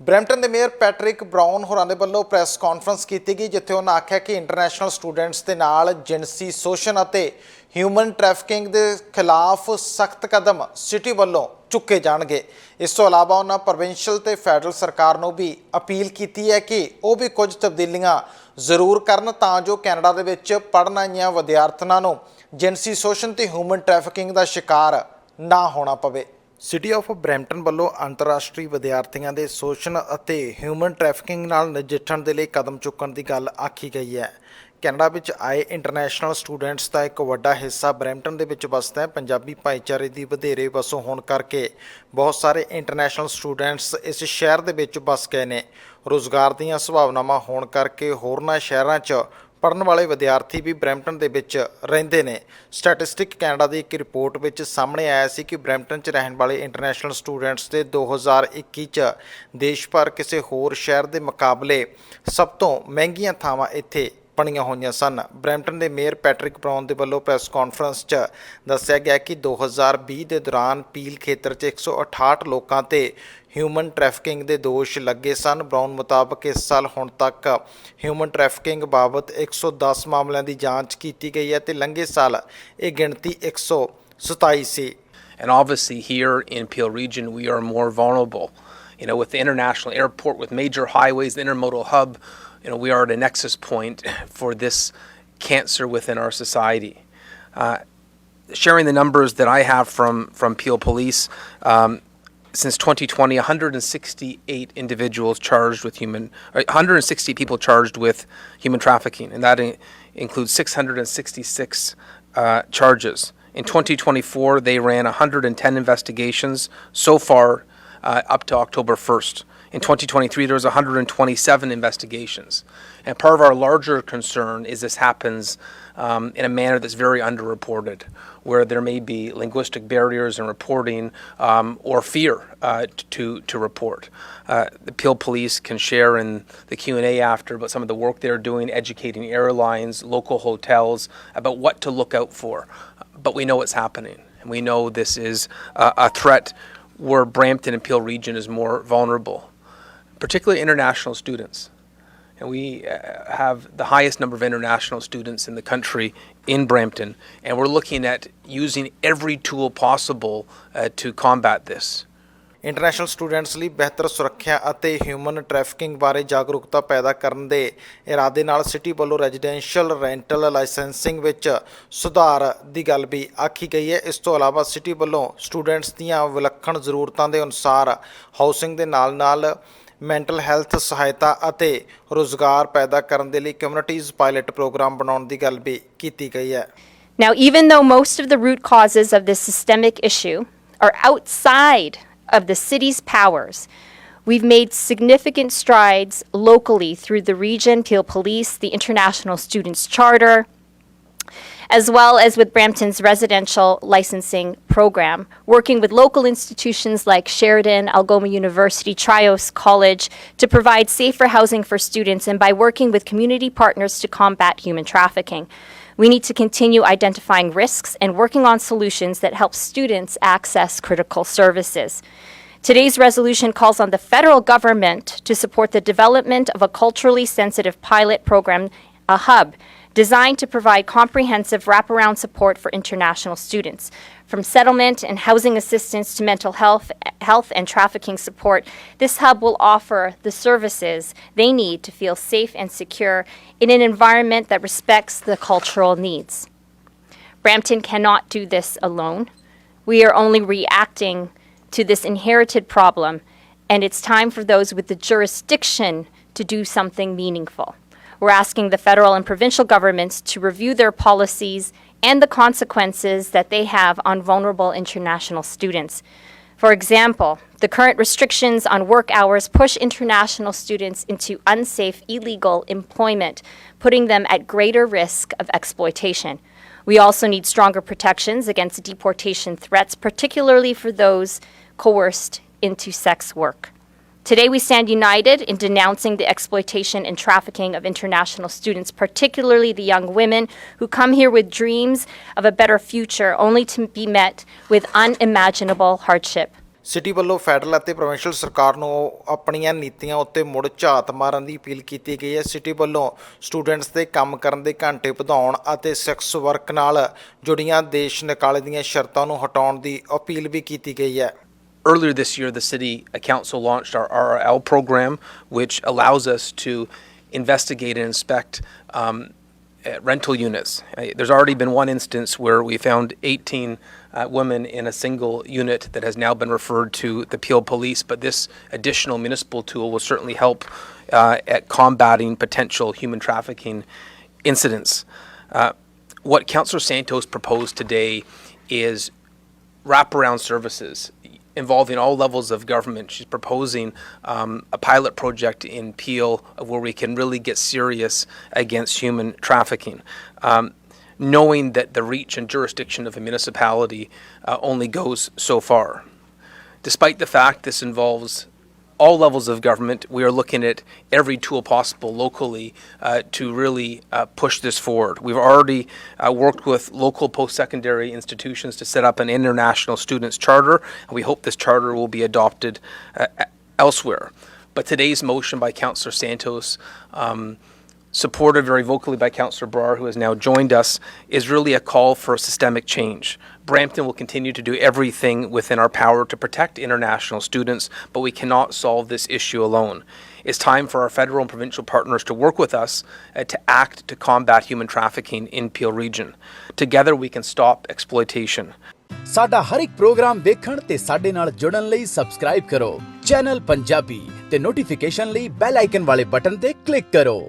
Brampton के mayor Patrick brown होरां दे वल्लों press conference की गई जिथे उन्होंने आख्या कि इंटरनेशनल स्टूडेंट्स के नाल जिनसी शोषण और ह्यूमन ट्रैफिकिंग के खिलाफ सख्त कदम सिटी वल्लों चुके जाणगे। इस तो इलावा उन्होंने प्रोविंशियल ते फैडरल सरकार को भी अपील की है कि वह भी कुछ तब्दीलियां जरूर करन तां जो कैनेडा दे विच पढ़न आईआं विद्यार्थियों को जिनसी शोषण ते ह्यूमन ट्रैफिकिंग का शिकार ना होना पवे। सिटी ऑफ ब्रैम्पटन वालों अंतरराष्ट्रीय विद्यार्थियों के शोषण और ह्यूमन ट्रैफिकिंग नाल नजिठण के लिए कदम चुकण की गल आखी गई है। कैनेडा विच आए इंटरनेशनल स्टूडेंट्स का एक वड्डा हिस्सा ब्रैम्पटन दे विच वसदा है। पंजाबी भाईचारे की वधेरे वसों होने करके बहुत सारे इंटरनेशनल स्टूडेंट्स इस शहर दे विच बस गए ने। रोज़गार दीयां संभावनावां होने करके होरनां शहरां च पढ़न वाले विद्यार्थी भी ब्रैम्पटन दे विच रहिंदे ने। स्टैटिस्टिक कैनेडा की एक रिपोर्ट विच सामने आया सी कि ब्रैम्पटन च रहन वाले इंटरनेशनल स्टूडेंट्स के 2021 च देश भर किसी होर शहर के मुकाबले सब तो महंगियां थावां इत्थे बणियां होईयां सन। ब्रैम्पटन के मेयर पैट्रिक ब्राउन के वल्लों प्रैस कॉन्फ्रेंस च दस्सिया गया कि 2020 के दौरान पील खेत्र च 168 लोगों ते ह्यूमन ट्रैफिकिंग के दोष लगे सन। ब्राउन मुताबक इस साल हुण तक ह्यूमन ट्रैफिकिंग बाबत 110 मामलों की जांच की गई है तो लंघे साल ये गिणती 127 सी। And obviously here in Peel region we are more vulnerable. With the international airport, with major highways, the intermodal hub, we are at a nexus point for this cancer within our society. Sharing the numbers that I have from Peel Police, since 2020, 168 individuals charged with 160 people charged with human trafficking, and that includes 666 charges. In 2024, they ran 110 investigations so far up to October 1st. In 2023, there was 127 investigations. And part of our larger concern is this happens in a manner that's very underreported, where there may be linguistic barriers in reporting or fear to report. The Peel Police can share in the Q&A after about some of the work they're doing, educating airlines, local hotels about what to look out for. But we know it's happening, and we know this is a threat where Brampton and Peel region is more vulnerable, particularly international students. And we have the highest number of international students in the country in Brampton, and we're looking at using every tool possible to combat this. International students लिए बेहतर सुरक्षा और human trafficking बारे जागरूकता पैदा करने के इरादे नाल सिटी वालों रेजिडेंशियल रेंटल लाइसेंसिंग विच सुधार की गल भी आखी गई है। इस तो इलावा सिटी वालों स्टूडेंट्स दीयां विलक्षण जरूरतों के अनुसार हाउसिंग के नाल मैंटल हैल्थ सहायता और रोज़गार पैदा करने के लिए कम्युनिटीज़ पायलट प्रोग्राम बनाने की गल भी की गई है। Now, even though most of the root causes of this systemic issue are outside of the city's powers, we've made significant strides locally through the region, Peel Police, the International Students Charter, as well as with Brampton's residential licensing program, working with local institutions like Sheridan, Algoma University, Trios College to provide safer housing for students, and by working with community partners to combat human trafficking. We need to continue identifying risks and working on solutions that help students access critical services. Today's resolution calls on the federal government to support the development of a culturally sensitive pilot program, a hub, designed to provide comprehensive wraparound support for international students. From settlement and housing assistance to mental health and trafficking support, this hub will offer the services they need to feel safe and secure in an environment that respects the cultural needs. Brampton cannot do this alone. We are only reacting to this inherited problem, and it's time for those with the jurisdiction to do something meaningful. We're asking the federal and provincial governments to review their policies and the consequences that they have on vulnerable international students. For example, the current restrictions on work hours push international students into unsafe, illegal employment, putting them at greater risk of exploitation. We also need stronger protections against deportation threats, particularly for those coerced into sex work. Today we stand united in denouncing the exploitation and trafficking of international students, particularly the young women who come here with dreams of a better future only to be met with unimaginable hardship. City ਵੱਲੋਂ federal ਅਤੇ provincial ਸਰਕਾਰ ਨੂੰ ਆਪਣੀਆਂ ਨੀਤੀਆਂ ਉੱਤੇ ਮੁੜ ਝਾਤ ਮਾਰਨ ਦੀ ਅਪੀਲ ਕੀਤੀ ਗਈ ਹੈ। ਸਿਟੀ ਵੱਲੋਂ ਸਟੂਡੈਂਟਸ ਦੇ ਕੰਮ ਕਰਨ ਦੇ ਘੰਟੇ ਵਧਾਉਣ ਅਤੇ ਸੈਕਸ ਵਰਕ ਨਾਲ ਜੁੜੀਆਂ ਦੇਸ਼ ਨਿਕਾਲੇ ਦੀਆਂ ਸ਼ਰਤਾਂ ਨੂੰ ਹਟਾਉਣ ਦੀ ਅਪੀਲ ਵੀ ਕੀਤੀ ਗਈ ਹੈ। Earlier this year, the City Council launched our RRL program, which allows us to investigate and inspect rental units. There's already been one instance where we found 18 women in a single unit that has now been referred to the Peel Police, but this additional municipal tool will certainly help at combating potential human trafficking incidents. What Councillor Santos proposed today is wraparound services involving all levels of government. She's proposing a pilot project in Peel where we can really get serious against human trafficking. Knowing that the reach and jurisdiction of a municipality only goes so far. Despite the fact this involves all levels of government, we are looking at every tool possible locally to really push this forward. We've already worked with local post-secondary institutions to set up an international students charter, and we hope this charter will be adopted elsewhere. But today's motion by Councillor Santos, supported very vocally by Councillor Brar, who has now joined us, is really a call for systemic change. Brampton will continue to do everything within our power to protect international students, but we cannot solve this issue alone. It's time for our federal and provincial partners to work with us to act to combat human trafficking in Peel region. Together we can stop exploitation. ਸਾਡਾ ਹਰ ਇੱਕ programme ਵੇਖਣ ਤੇ ਸਾਡੇ ਨਾਲ ਜੁੜਨ ਲਈ subscribe ਕਰੋ channel Punjabi ਤੇ ਨੋਟੀਫਿਕੇਸ਼ਨ ਲਈ ਬੈਲ ਆਈਕਨ ਵਾਲੇ ਬਟਨ ਤੇ ਕਲਿੱਕ ਕਰੋ।